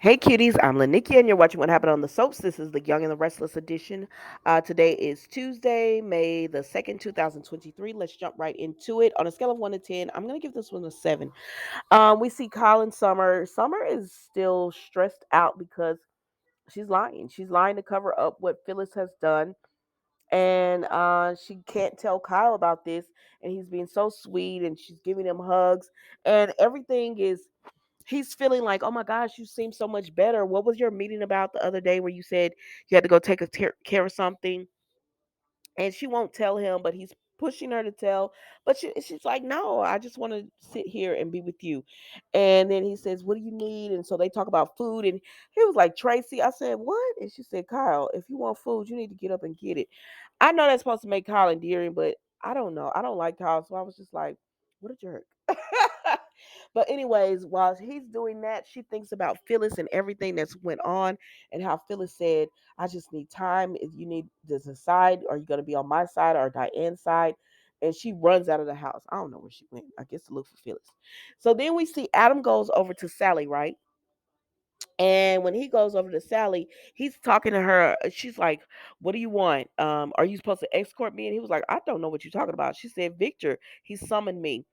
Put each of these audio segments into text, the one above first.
Hey cuties, I'm Lanikia and you're watching What Happened on the Soaps. This is the Young and the Restless edition. Today is Tuesday, May the 2nd, 2023. Let's jump right into it. On a scale of 1 to 10, I'm going to give this one a 7. We see Kyle and Summer. Summer is still stressed out because she's lying. She's lying to cover up what Phyllis has done. And she can't tell Kyle about this. And he's being so sweet and she's giving him hugs. And everything is he's feeling like, oh my gosh, you seem so much better. What was your meeting about the other day where you said you had to go take care of something? And she won't tell him, but he's pushing her to tell. But she's like, no, I just want to sit here and be with you. And then he says, what do you need? And so they talk about food. And he was like, Tracy, I said, what? And she said, Kyle, if you want food, you need to get up and get it. I know that's supposed to make Kyle endearing, but I don't know. I don't like Kyle. So I was just like, what a jerk. But anyways, while he's doing that, she thinks about Phyllis and everything that's went on and how Phyllis said, I just need time. If you need to decide, are you going to be on my side or Diane's side? And she runs out of the house. I don't know where she went. I guess to look for Phyllis. So then we see Adam goes over to Sally, right? And when he goes over to Sally, he's talking to her. She's like, what do you want? Are you supposed to escort me? And he was like, I don't know what you're talking about. She said, Victor, he summoned me.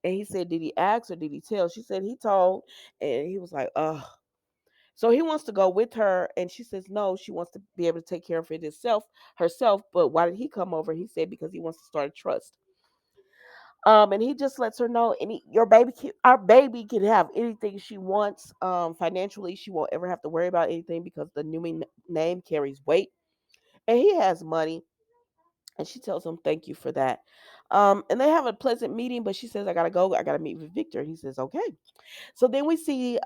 And he said, did he ask or did he tell? She said, he told. And he was like, ugh. So he wants to go with her, and she says no. She wants to be able to take care of it herself. But why did he come over? He said because he wants to start a trust. And he just lets her know our baby can have anything she wants. Financially, she won't ever have to worry about anything because the name carries weight, and he has money. And she tells him thank you for that. And they have a pleasant meeting, but she says I gotta go. I gotta meet with Victor. And he says okay. So then we see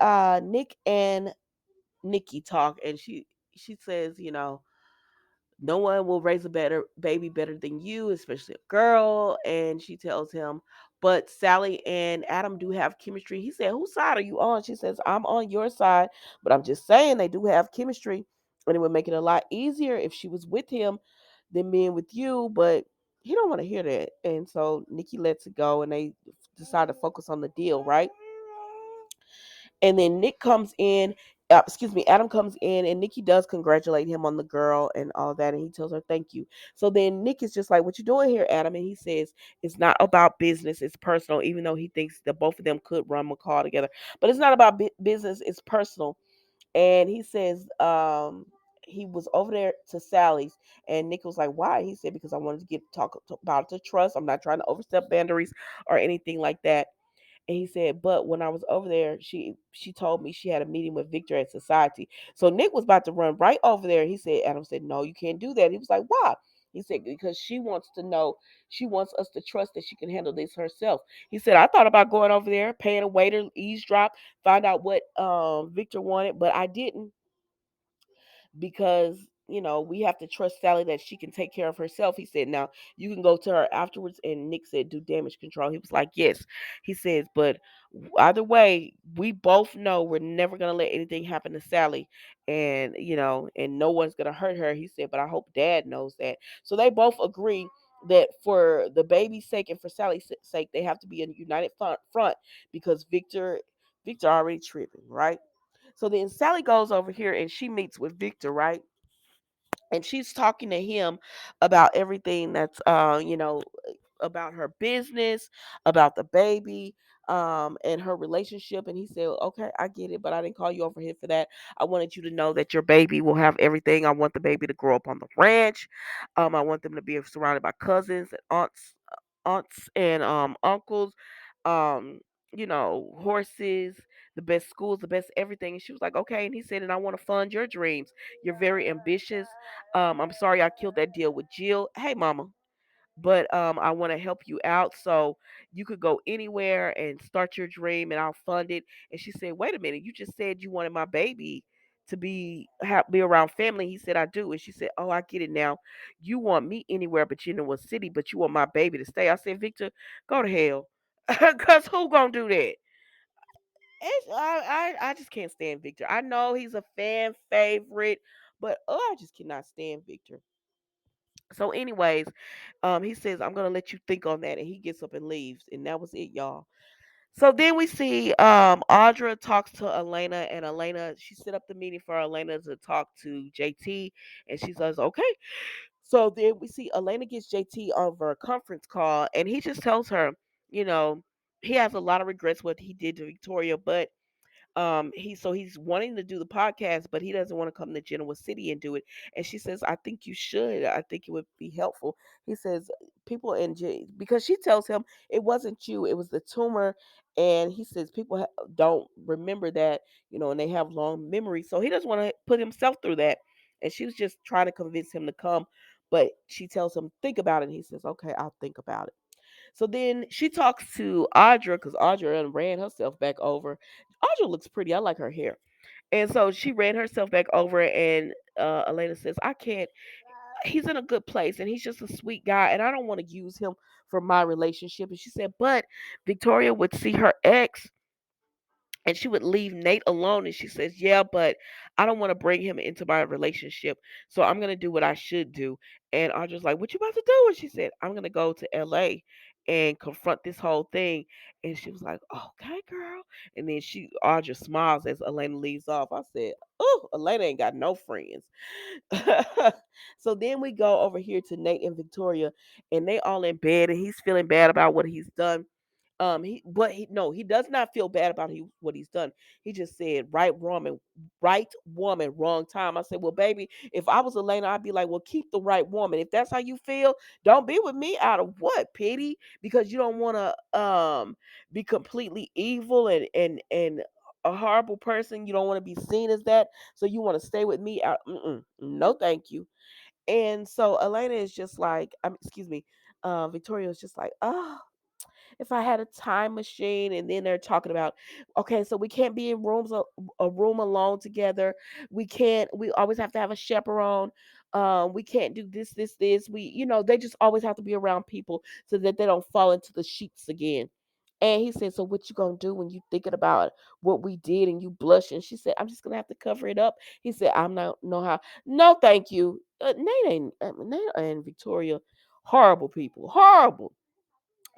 Nick and Nikki talk, and she says, no one will raise a better baby better than you, especially a girl. And she tells him, but Sally and Adam do have chemistry. He said, whose side are you on? She says, I'm on your side, but I'm just saying they do have chemistry, and it would make it a lot easier if she was with him than being with you. But he don't want to hear that, and so Nikki lets it go, and they decide to focus on the deal, right? And then Nick comes in. Excuse me, Adam comes in, and Nikki does congratulate him on the girl and all that, and he tells her thank you. So then Nick is just like, "What you doing here, Adam?" And he says, "It's not about business; it's personal." Even though he thinks that both of them could run McCall together, but it's not about business; it's personal. And he says, he was over there to Sally's, and Nick was like, "Why?" He said, "Because I wanted to about the trust. I'm not trying to overstep boundaries or anything like that." And he said, but when I was over there, she told me she had a meeting with Victor at Society. So Nick was about to run right over there. He said, Adam said, no, you can't do that. He was like, why? He said, because she wants to know, she wants us to trust that she can handle this herself. He said, I thought about going over there, paying a waiter, eavesdrop, find out what Victor wanted, but I didn't because we have to trust Sally that she can take care of herself. He said, now you can go to her afterwards. And Nick said, do damage control. He was like, yes. He says, but either way, we both know we're never going to let anything happen to Sally, and and no one's going to hurt her. He said, but I hope Dad knows that. So they both agree that for the baby's sake and for Sally's sake, they have to be a united front because Victor already tripping, right? So then Sally goes over here and she meets with Victor, right? And she's talking to him about everything that's about her business, about the baby, and her relationship. And he said, okay, I get it, but I didn't call you over here for that. I wanted you to know that your baby will have everything. I want the baby to grow up on the ranch. I want them to be surrounded by cousins and aunts and uncles, um, horses, the best schools, the best everything. And she was like, okay. And he said, and I want to fund your dreams. You're very ambitious. I'm sorry I killed that deal with Jill. Hey, mama. But I want to help you out so you could go anywhere and start your dream, and I'll fund it. And she said, wait a minute, you just said you wanted my baby to be around family. He said, I do. And she said, oh, I get it now. You want me anywhere but you know what city, but you want my baby to stay. I said, Victor, go to hell. Cause who gonna do that? I just can't stand Victor. I know he's a fan favorite, but I just cannot stand Victor. So, anyways, he says, I'm gonna let you think on that, and he gets up and leaves, and that was it, y'all. So then we see Audra talks to Elena, and Elena, she set up the meeting for Elena to talk to JT, and she says okay. So then we see Elena gets JT over a conference call, and he just tells her, you know, he has a lot of regrets what he did to Victoria, but he's wanting to do the podcast, but he doesn't want to come to Genoa City and do it. And she says, I think you should. I think it would be helpful. He says people because she tells him it wasn't you, it was the tumor. And he says people don't remember that, and they have long memories, so he doesn't want to put himself through that. And she was just trying to convince him to come, but she tells him think about it, and he says okay, I'll think about it. So then she talks to Audra because Audra done ran herself back over. Audra looks pretty. I like her hair. And so she ran herself back over, and Elena says, I can't. He's in a good place, and he's just a sweet guy, and I don't want to use him for my relationship. And she said, but Victoria would see her ex and she would leave Nate alone. And she says, yeah, but I don't want to bring him into my relationship. So I'm going to do what I should do. And Audra's like, what you about to do? And she said, I'm going to go to LA and confront this whole thing. And she was like, okay, girl. And then Audra smiles as Elena leaves off. I said, oh, Elena ain't got no friends. So then we go over here to Nate and Victoria, and they all in bed, and he's feeling bad about what he's done. He does not feel bad about what he's done. He just said right woman, wrong time. I said, well, baby, if I was Elena, I'd be like, well, keep the right woman. If that's how you feel, don't be with me out of what pity, because you don't want to be completely evil and a horrible person. You don't want to be seen as that, so you want to stay with me out. No, thank you. And so Elena is just like, excuse me, Victoria is just like, oh, if I had a time machine. And then they're talking about, okay, so we can't be in a room alone together. We always have to have a chaperone. We can't do this. They just always have to be around people so that they don't fall into the sheets again. And he said, so what you gonna do when you thinking about what we did and you blush? And she said, I'm just gonna have to cover it up. He said, I'm not know how. No, thank you. Nate and Victoria, horrible people, horrible.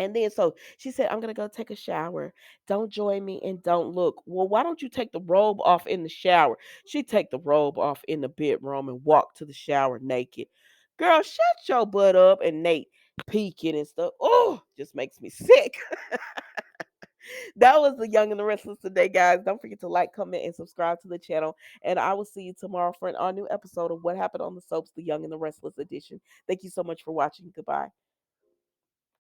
And then so she said, I'm gonna go take a shower. Don't join me and don't look. Well, why don't you take the robe off in the shower? She take the robe off in the bedroom and walk to the shower naked. Girl, shut your butt up. And Nate peeking and stuff. Oh, just makes me sick. That was the Young and the Restless today, guys. Don't forget to like, comment, and subscribe to the channel. And I will see you tomorrow for an all new episode of What Happened on the Soaps, the Young and the Restless edition. Thank you so much for watching. Goodbye.